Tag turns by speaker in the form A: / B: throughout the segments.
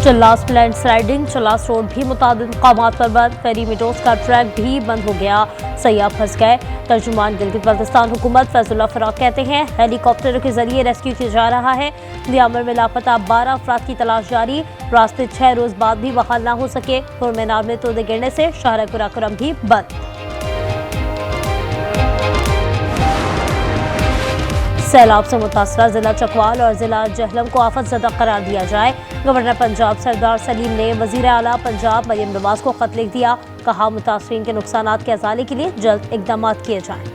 A: चल्लास में land sliding, Chilas road भी मुतादिद मकामात पर बंद, फेरी मेट्रोस का ट्रैक भी बंद हो गया, सयाह फंस गए। तर्जुमान गिलगित बल्तिस्तान हुकूमत फैजुल्लाह फराग कहते हैं हेलीकॉप्टरों के जरिए रेस्क्यू किया जा रहा है। दियामर में लापता 12 अफराद की तलाश जारी, रास्ते 6 रोज बाद भी बहाल ना हो सके। पुरमीनार में तोदे गिरने से शाहरा कुराकुरम भी बंद। सैलाब से मुतासरा जिला चकवाल और जिला जहलम को आफत ज़दा करार दिया जाए। गवर्नर पंजाब सरदार सलीम ने वज़ीर आला पंजाब मरियम नवाज को खत लिख दिया, कहा मुतासरीन के नुकसानात के अज़ाले के लिए जल्द इक़दाम किए जाएं।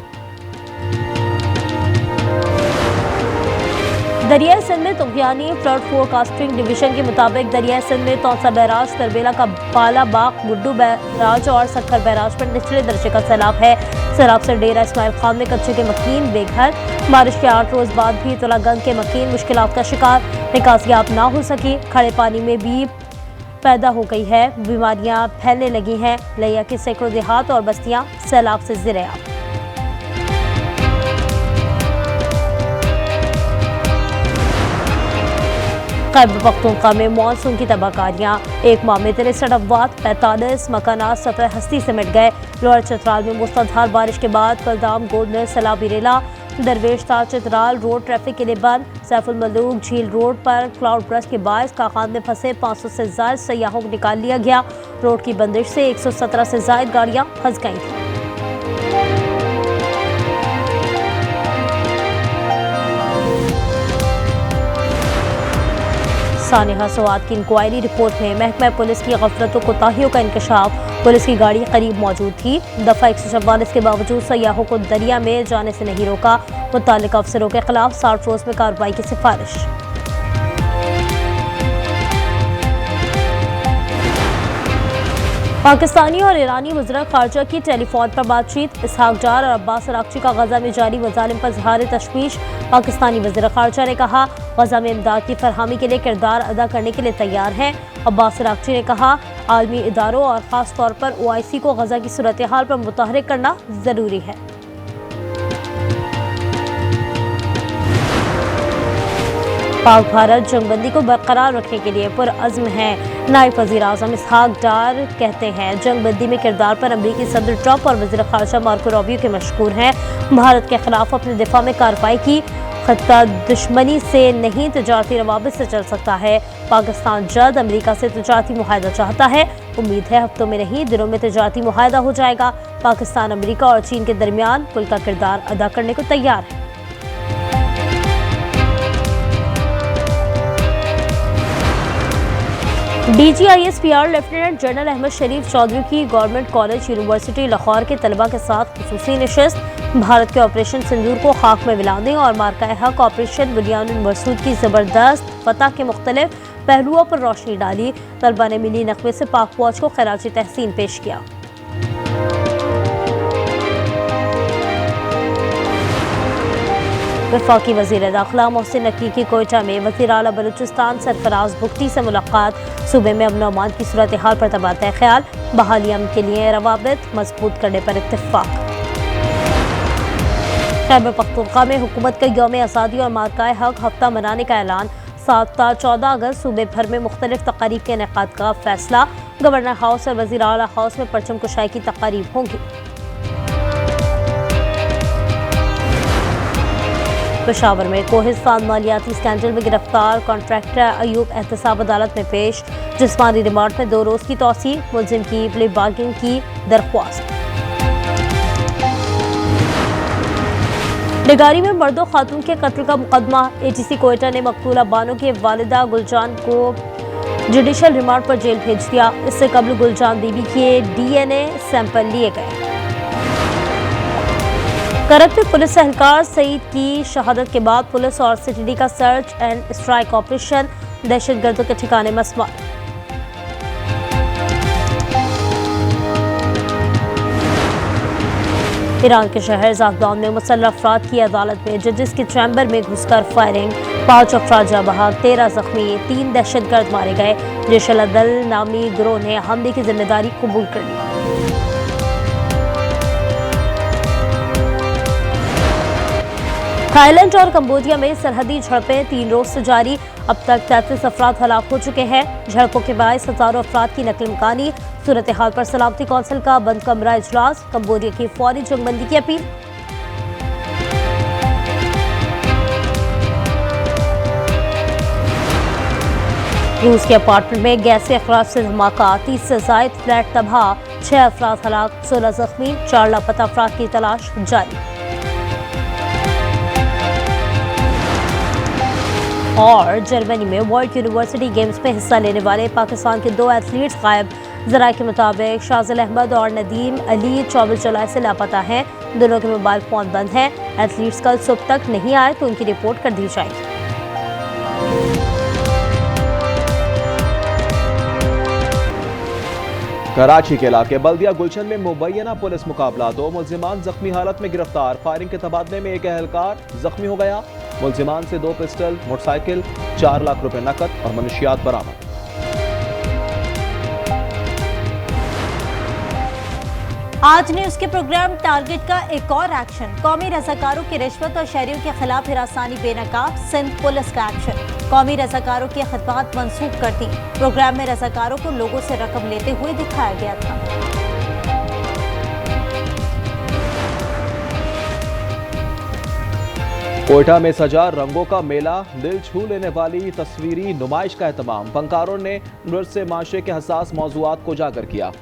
A: दरिया सिंध में तुगयानी फ्लड फोरकास्टिंग डिवीजन के मुताबिक दरिया सिंध में तौसा बैराज, तरबेला का बाला बाग, गुड्डू बैराज और सक्खर बैराज पर निचले दर्जे का सैलाब है। सैलाब से डेरा इस्माइल खान में कच्चे के मकीन बेघर, बारिश के 8 रोज बाद भी तुलागंज के मकीन मुश्किलात का शिकार, निकासियात ना हो सकी। खड़े पानी में भी पैदा हो गई है, बीमारियां फैलने लगी हैं। लिया के सैकड़ों देहात और बस्तियां सैलाब से ज़िर-ए-आब। खैबर पख्तूनख्वा में मानसून की तबाहकारियां, एक माह में 63 अफवात, 45 मकानात सतह हस्ती से मिट गए। लोअर चतराल में मुसलधार बारिश के बाद कलदाम गोदनर सैलाबी रेला, दरवेश ताल चित्राल रोड ट्रैफिक के लिए बंद। सैफुल मलूक झील रोड पर क्लाउड ब्रस्ट के बायस काखान में फंसे 500 से ज़ायद सयाहों को निकाल लिया गया। रोड की बंदिश से 117 से ज़ायद गाड़ियां फंस गई थीं। सानिहा सवाद की इंक्वायरी रिपोर्ट में महकमा पुलिस की गफलत और कोताहियों का इंकशाफ, पुलिस की गाड़ी करीब मौजूद थी, दफ़ा 144 के बावजूद सयाहों को दरिया में जाने से नहीं रोका। मुताल्लिक़ अफसरों के खिलाफ 60 रोज में कार्रवाई की सिफारिश। पाकिस्तानी और ईरानी वज़ीर ख़ारजा की टेलीफोन पर बातचीत, इसहाक डार और अब्बास अरागची का गज़ा में जारी मज़ालिम पर इज़हार तशवीश। पाकिस्तानी वज़ीर ख़ारजा ने कहा गज़ा में इमदाद की फरहमी के लिए किरदार अदा करने के लिए तैयार हैं। अब्बास अरागची ने कहा आलमी इदारों और ख़ास तौर पर OIC को गज़ा की सूरत हाल पर मुतहरिक करना ज़रूरी है। पाक भारत जंगबंदी को बरकरार रखने के लिए पुरअज़्म है। नायब वज़ीर आज़म इसहाक डार कहते हैं जंगबंदी में किरदार पर अमरीकी सदर ट्रंप और वज़ीर ख़ारजा मार्को रूबियो के मशकूर हैं। भारत के खिलाफ अपने दिफा में कार्रवाई की, खत्ता दुश्मनी से नहीं तजारती रवाबित से चल सकता है। पाकिस्तान जल्द अमरीका से तजारती मुआहदा चाहता है, उम्मीद है हफ्तों में नहीं दिनों में तजारती मुआहदा हो जाएगा। पाकिस्तान अमरीका और चीन के दरमियान पुल का किरदार अदा करने को तैयार है। DGISPR लेफ्टिनेंट जनरल अहमद शरीफ चौधरी की गवर्नमेंट कॉलेज यूनिवर्सिटी लाहौर के तलबा के साथ खुसूसी नशिस्त। भारत के ऑपरेशन सिंदूर को खाक में मिलाने और मार्का हक ऑपरेशन बुनियानुल मरसूद की ज़बरदस्त फतह के मुख्तलिफ पहलुओं पर रोशनी डाली। तलबा ने मिली नक़्बे से पाक फौज को खराज तहसीन पेश किया। वफाकी वज़ीर दाखिला मोहसिन नकवी की कोयटा में वज़ीर आला बलूचिस्तान सरफराज बुख्ती से मुलाकात। सूबे में अमन अमान की सूरत हाल पर तबादला ख्याल, बहाली अमन के लिए रवाबित मजबूत करने पर इत्तेफाक। खैबर पख्तूनख्वा में हुकूमत का यौम आज़ादी और मार्काए हक हफ्ता मनाने का ऐलान। 7 ta 14 अगस्त सूबे भर में मुख्तलिफ तकारीब के इनेकाद का फैसला। गवर्नर हाउस और वज़ीर आला हाउस में परचम कुशाई की तकारीब होंगी। पेशावर में कोहिस्तान मालियाती स्कैंडल में गिरफ्तार कॉन्ट्रैक्टर अयूब एहतसाब अदालत में पेश। जिस्मानी रिमांड में 2 रोज की तौसी, मुलजिम की प्ले बार्गिंग की दरख्वास्त। निगारी में मर्दो खातून के कत्ल का मुकदमा। ATC कोयटा ने मकतूला बानो की वालिदा गुलजान को जुडिशल रिमांड पर जेल भेज दिया। इससे कबल गुलजान बीबी के DNA सैंपल लिए गए। करक में पुलिस एहलकार सईद की शहादत के बाद पुलिस और CTD का सर्च एंड स्ट्राइक ऑपरेशन, दहशतगर्दों के ठिकाने मसमार। ईरान के शहर ज़ागदान में मुसल्लह अफराद की अदालत में जजेस के चैम्बर में घुसकर फायरिंग, 5 अफराद जाँ बहक, 13 जख्मी, 3 दहशतगर्द मारे गए। जैश अल-अदल नामी गिरोह ने हमले की जिम्मेदारी कबूल कर ली। थाई लैंड और कंबोडिया में सरहदी झड़पें 3 रोज से जारी। अब तक 33 अफराद हलाक हो चुके हैं। झड़पों के बायस हजारों अफराद की नकल मकानी। सूरत हाल पर सलामती कौंसिल का बंद कमरा इजलास। कंबोडिया की फौरी जंगबंदी की अपील। रूस के अपार्टमेंट में गैसी अखराज से धमाका। 30 से जायद फ्लैट तबाह। 6 अफराद हलाक, 16 जख्मी। 4 लापता अफराद की तलाश जारी। और जर्मनी में वर्ल्ड यूनिवर्सिटी गेम्स में हिस्सा लेने वाले पाकिस्तान के 2 एथलीट्स गायब। ज़राए के मुताबिक शाजिल अहमद और नदीम अली 24 जुलाई से लापता हैं। दोनों के मोबाइल फ़ोन बंद हैं। एथलीट्स कल सुबह तक नहीं आए तो उनकी रिपोर्ट कर दी जाएगी।
B: कराची के इलाके बल्दिया गुलशन में मुबैना पुलिस मुकाबला। 2 मुल्जिमान जख्मी हालत में गिरफ्तार। फायरिंग के तबादले में एक एहलकार जख्मी हो गया। मुल्जिमान से 2 पिस्टल, मोटरसाइकिल, 4 लाख रुपए नकद और मनशियात बरामद।
C: आज न्यूज के प्रोग्राम टारगेट का एक और एक्शन। कौमी रजाकारों की रिश्वत और शहरियों के खिलाफ हिरासानी बेनकाब। सिंध पुलिस का एक्शन। कौमी रजाकारों की खिदमत मंसूख कर दी। प्रोग्राम में रजाकारों को लोगों से रकम लेते हुए दिखाया गया था।
B: कोयटा में सजा रंगों का मेला। दिल छू लेने वाली तस्वीरी नुमाइश का एहतमाम। फनकारों ने नृत्य से माशरे के हसास मौजूआत को उजागर किया।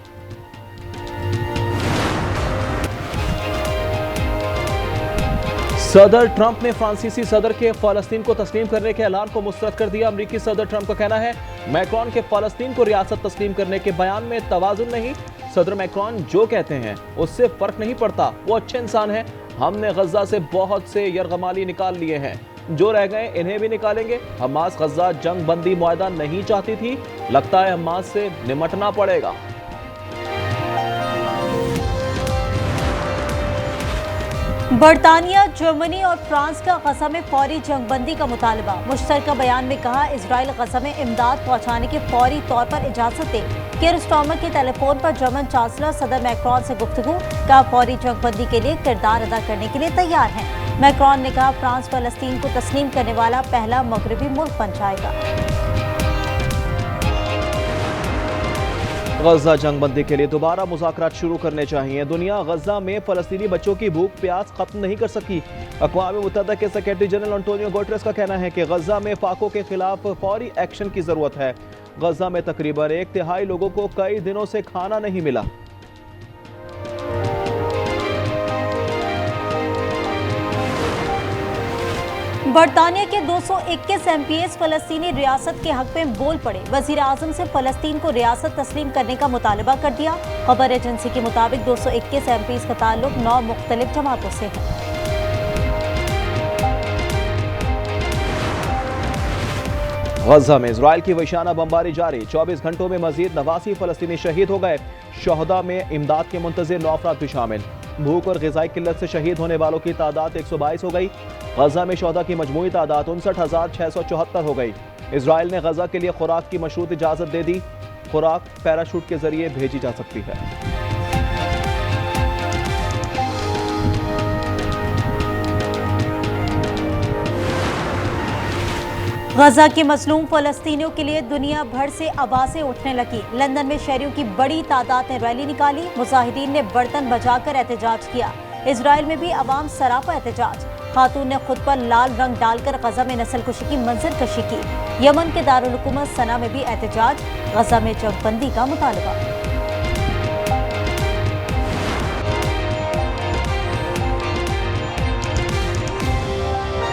B: सदर ट्रंप ने फ्रांसीसी सदर के फ़लस्तीन को तस्लीम करने के ऐलान को मुस्तरद कर दिया। अमरीकी सदर ट्रंप का कहना है मैक्रॉन के फ़लस्तीन को रियासत तस्लीम करने के बयान में तवाज़ुन नहीं। सदर मैक्रॉन जो कहते हैं उससे फर्क नहीं पड़ता, वो अच्छे इंसान हैं। हमने गजा से बहुत से यरगमाली निकाल लिए हैं, जो रह गए इन्हें भी निकालेंगे। हमास गजा जंग बंदी मुआहदा नहीं चाहती थी, लगता है हमास से निमटना पड़ेगा।
C: बरतानिया, जर्मनी और फ्रांस का गजा में फौरी जंगबंदी का मुतालबा। मुश्तरका बयान में कहा इजराइल गजा में इमदाद पहुंचाने की फौरी तौर पर इजाजत दे। कीर स्टारमर के टेलीफोन पर जर्मन चांसलर सदर मैक्रॉन से गुफ्तगू। कहा फौरी जंगबंदी के लिए किरदार अदा करने के लिए तैयार हैं। मैक्रॉन ने कहा फ्रांस फलस्तीन को तस्लीम करने वाला पहला मगरबी मुल्क बन जाएगा।
B: गजा जंगबंदी के लिए दोबारा मुज़ाकरात शुरू करने चाहिए। दुनिया गजा में फ़लस्तीनी बच्चों की भूख प्यास खत्म नहीं कर सकी। अक़वाम मुत्तहिदा के सेक्रेटरी जनरल एंटोनियो गुटेरेस का कहना है कि गजा में फाको के खिलाफ फौरी एक्शन की ज़रूरत है। गजा में तकरीबन 1/3 लोगों को कई दिनों से खाना नहीं मिला।
C: बरतानिया के 221 MPs फलस्तीनी रियासत के हक में बोल पड़े। वजीर आजम से फलस्तीन को रियासत तस्लीम करने का मुतालबा कर दिया। खबर एजेंसी के मुताबिक 221 MPs का ताल्लुक 9 मुख्तलिफ जमातों से है।
B: गजा में इजराइल की वहशाना बमबारी जारी। 24 घंटों में मजीद 89 फलस्तीनी शहीद हो गए। शहदा में इमदाद के मुंतज़िर 9 अफराद भी शामिल। भूख और ग़िज़ाई किल्लत से शहीद होने वालों की तादाद 122 हो गई। गजा में शहदा की मजमूई तादाद 59,674 हो गई। इजराइल ने गजा के लिए खुराक की मशरूत इजाज़त दे दी। खुराक पैराशूट के जरिए भेजी जा सकती है।
C: गजा के मजलूम फलस्तीनियों के लिए दुनिया भर से आवाज़ें उठने लगी। लंदन में शहरियों की बड़ी तादाद ने रैली निकाली। मुजाहिदीन ने बर्तन बजाकर एहतजाज किया। इजराइल में भी अवाम सरापा एहतजाज। खातून ने खुद पर लाल रंग डालकर गजा में नस्लकुशी की मंजर कशी की। यमन के दारुल हुकूमत सना में भी एहतजाज। गजा में जंगबंदी का मुतालबा।